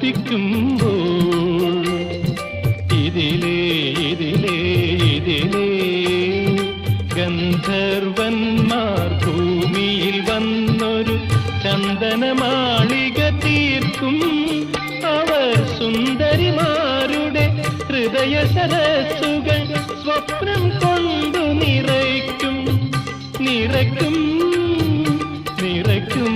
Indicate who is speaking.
Speaker 1: ഉദിക്കുമ്പോൾ ഇതിലേ ഇതിലേ ഇതിലേ ഗന്ധർവന്മാർ ഭൂമിയിൽ വന്നൊരു ചന്ദനമാളിക തീർക്കും. അവർ സുന്ദരിമാരുടെ ഹൃദയ സരസ്സുകൾ സ്വപ്നം കൊണ്ടു നിറയ്ക്കും നിറയ്ക്കും നിറയ്ക്കും.